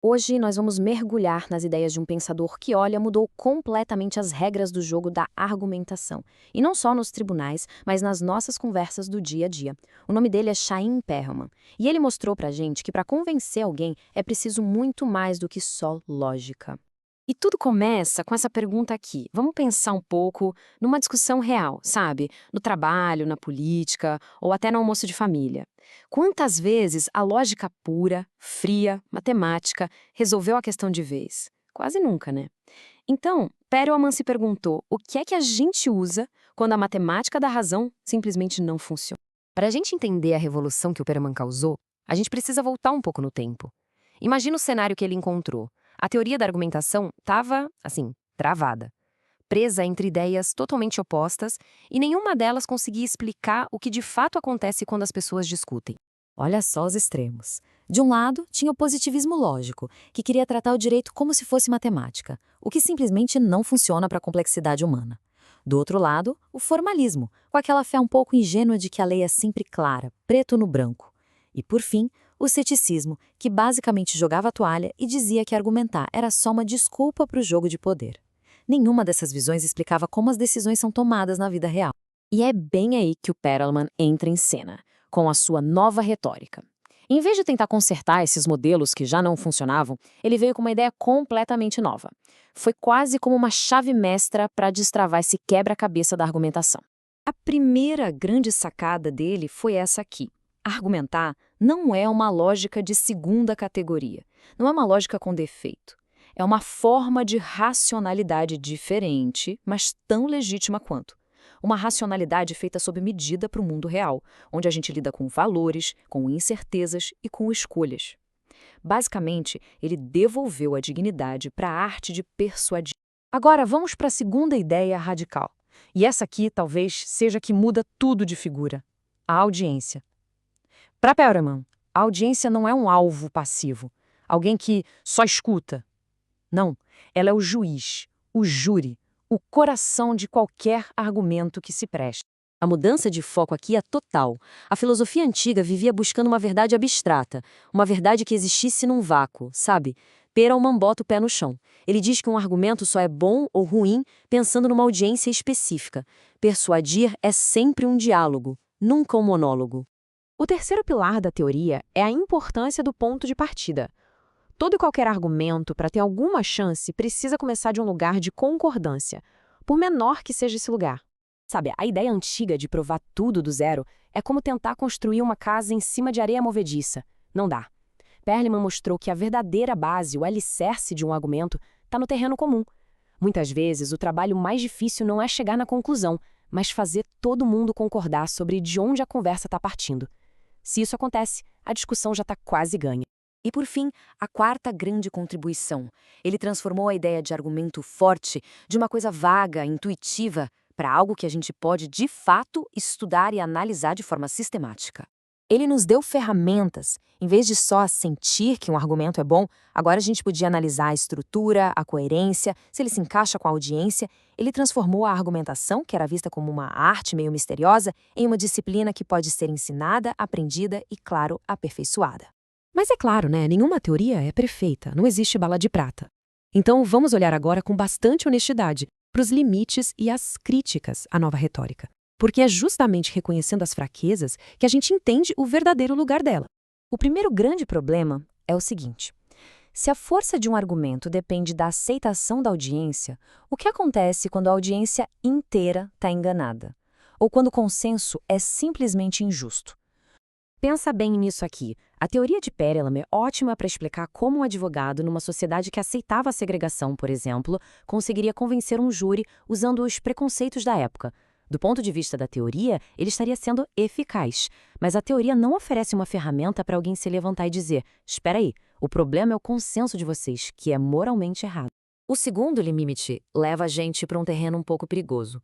Hoje nós vamos mergulhar nas ideias de um pensador que, olha, mudou completamente as regras do jogo da argumentação. E não só nos tribunais, mas nas nossas conversas do dia a dia. O nome dele é Chaim Perelman. E ele mostrou pra gente que para convencer alguém é preciso muito mais do que só lógica. E tudo começa com essa pergunta aqui. Vamos pensar um pouco numa discussão real, sabe? No trabalho, na política ou até no almoço de família. Quantas vezes a lógica pura, fria, matemática resolveu a questão de vez? Quase nunca, né? Então, Perelman se perguntou o que é que a gente usa quando a matemática da razão simplesmente não funciona. Para a gente entender a revolução que o Perelman causou, a gente precisa voltar um pouco no tempo. Imagina o cenário que ele encontrou. A teoria da argumentação estava, assim, travada, presa entre ideias totalmente opostas e nenhuma delas conseguia explicar o que de fato acontece quando as pessoas discutem. Olha só os extremos. De um lado, tinha o positivismo lógico, que queria tratar o direito como se fosse matemática, o que simplesmente não funciona para a complexidade humana. Do outro lado, o formalismo, com aquela fé um pouco ingênua de que a lei é sempre clara, preto no branco. E, por fim, o ceticismo, que basicamente jogava a toalha e dizia que argumentar era só uma desculpa para o jogo de poder. Nenhuma dessas visões explicava como as decisões são tomadas na vida real. E é bem aí que o Perelman entra em cena, com a sua nova retórica. Em vez de tentar consertar esses modelos que já não funcionavam, ele veio com uma ideia completamente nova. Foi quase como uma chave mestra para destravar esse quebra-cabeça da argumentação. A primeira grande sacada dele foi essa aqui. Argumentar não é uma lógica de segunda categoria, não é uma lógica com defeito. É uma forma de racionalidade diferente, mas tão legítima quanto. Uma racionalidade feita sob medida para o mundo real, onde a gente lida com valores, com incertezas e com escolhas. Basicamente, ele devolveu a dignidade para a arte de persuadir. Agora, vamos para a segunda ideia radical. E essa aqui talvez seja a que muda tudo de figura: a audiência. Para Perelman, a audiência não é um alvo passivo, alguém que só escuta. Não, ela é o juiz, o júri, o coração de qualquer argumento que se preste. A mudança de foco aqui é total. A filosofia antiga vivia buscando uma verdade abstrata, uma verdade que existisse num vácuo, sabe? Perelman bota o pé no chão. Ele diz que um argumento só é bom ou ruim pensando numa audiência específica. Persuadir é sempre um diálogo, nunca um monólogo. O terceiro pilar da teoria é a importância do ponto de partida. Todo e qualquer argumento, para ter alguma chance, precisa começar de um lugar de concordância, por menor que seja esse lugar. Sabe, a ideia antiga de provar tudo do zero é como tentar construir uma casa em cima de areia movediça. Não dá. Perelman mostrou que a verdadeira base, o alicerce de um argumento, está no terreno comum. Muitas vezes, o trabalho mais difícil não é chegar na conclusão, mas fazer todo mundo concordar sobre de onde a conversa está partindo. Se isso acontece, a discussão já está quase ganha. E por fim, a quarta grande contribuição. Ele transformou a ideia de argumento forte de uma coisa vaga, intuitiva, para algo que a gente pode, de fato, estudar e analisar de forma sistemática. Ele nos deu ferramentas. Em vez de só sentir que um argumento é bom, agora a gente podia analisar a estrutura, a coerência, se ele se encaixa com a audiência. Ele transformou a argumentação, que era vista como uma arte meio misteriosa, em uma disciplina que pode ser ensinada, aprendida e, claro, aperfeiçoada. Mas é claro, né? Nenhuma teoria é perfeita, não existe bala de prata. Então vamos olhar agora com bastante honestidade para os limites e as críticas à nova retórica. Porque é justamente reconhecendo as fraquezas que a gente entende o verdadeiro lugar dela. O primeiro grande problema é o seguinte: se a força de um argumento depende da aceitação da audiência, o que acontece quando a audiência inteira está enganada? Ou quando o consenso é simplesmente injusto? Pensa bem nisso aqui. A teoria de Perelman é ótima para explicar como um advogado, numa sociedade que aceitava a segregação, por exemplo, conseguiria convencer um júri usando os preconceitos da época. Do ponto de vista da teoria, ele estaria sendo eficaz. Mas a teoria não oferece uma ferramenta para alguém se levantar e dizer: espera aí, o problema é o consenso de vocês, que é moralmente errado. O segundo limite leva a gente para um terreno um pouco perigoso.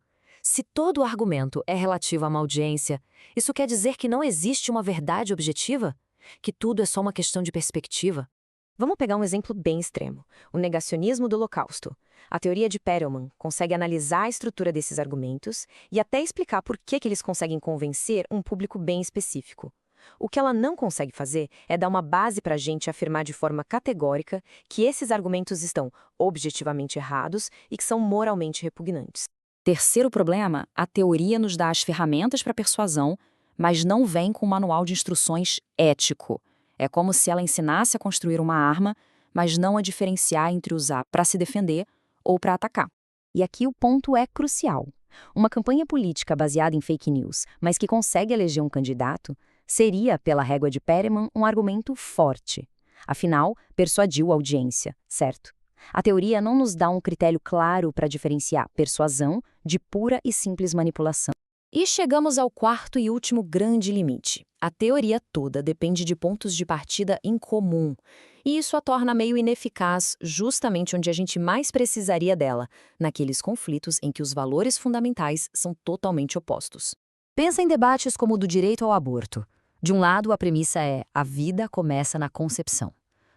Se todo argumento é relativo a uma audiência, isso quer dizer que não existe uma verdade objetiva? Que tudo é só uma questão de perspectiva? Vamos pegar um exemplo bem extremo: o negacionismo do Holocausto. A teoria de Perelman consegue analisar a estrutura desses argumentos e até explicar por que eles conseguem convencer um público bem específico. O que ela não consegue fazer é dar uma base para a gente afirmar de forma categórica que esses argumentos estão objetivamente errados e que são moralmente repugnantes. Terceiro problema, a teoria nos dá as ferramentas para persuasão, mas não vem com um manual de instruções ético. É como se ela ensinasse a construir uma arma, mas não a diferenciar entre usar para se defender ou para atacar. E aqui o ponto é crucial. Uma campanha política baseada em fake news, mas que consegue eleger um candidato, seria, pela régua de Perelman, um argumento forte. Afinal, persuadiu a audiência, certo? A teoria não nos dá um critério claro para diferenciar persuasão de pura e simples manipulação. E chegamos ao quarto e último grande limite. A teoria toda depende de pontos de partida em comum. E isso a torna meio ineficaz justamente onde a gente mais precisaria dela, naqueles conflitos em que os valores fundamentais são totalmente opostos. Pensa em debates como o do direito ao aborto. De um lado, a premissa é a vida começa na concepção.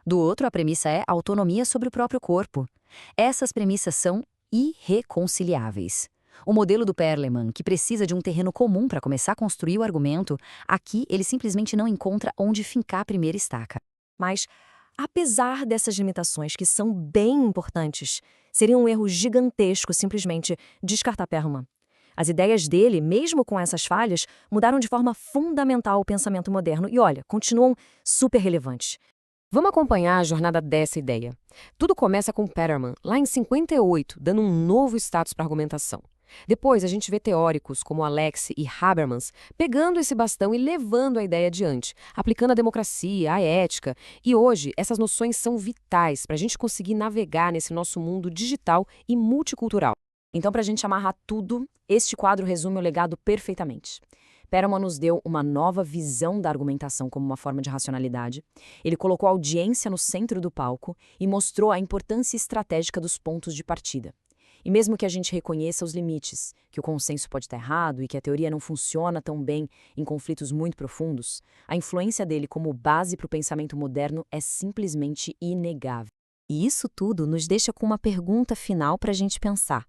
Do outro, a premissa é a autonomia sobre o próprio corpo. Essas premissas são irreconciliáveis. O modelo do Perelman, que precisa de um terreno comum para começar a construir o argumento, aqui ele simplesmente não encontra onde fincar a primeira estaca. Mas, apesar dessas limitações, que são bem importantes, seria um erro gigantesco simplesmente descartar Perelman. As ideias dele, mesmo com essas falhas, mudaram de forma fundamental o pensamento moderno e, olha, continuam super relevantes. Vamos acompanhar a jornada dessa ideia. Tudo começa com Perelman, lá em 58, dando um novo status para a argumentação. Depois, a gente vê teóricos como Alex e Habermas pegando esse bastão e levando a ideia adiante, aplicando a democracia, a ética. E hoje, essas noções são vitais para a gente conseguir navegar nesse nosso mundo digital e multicultural. Então, para a gente amarrar tudo, este quadro resume o legado perfeitamente. Perelman nos deu uma nova visão da argumentação como uma forma de racionalidade. Ele colocou a audiência no centro do palco e mostrou a importância estratégica dos pontos de partida. E mesmo que a gente reconheça os limites, que o consenso pode estar errado e que a teoria não funciona tão bem em conflitos muito profundos, a influência dele como base para o pensamento moderno é simplesmente inegável. E isso tudo nos deixa com uma pergunta final para a gente pensar.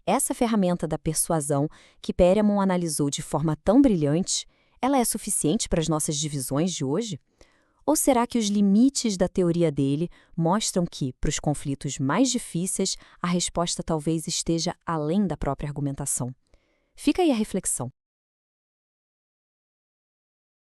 Essa ferramenta da persuasão que Perelman analisou de forma tão brilhante, ela é suficiente para as nossas divisões de hoje? Ou será que os limites da teoria dele mostram que, para os conflitos mais difíceis, a resposta talvez esteja além da própria argumentação? Fica aí a reflexão.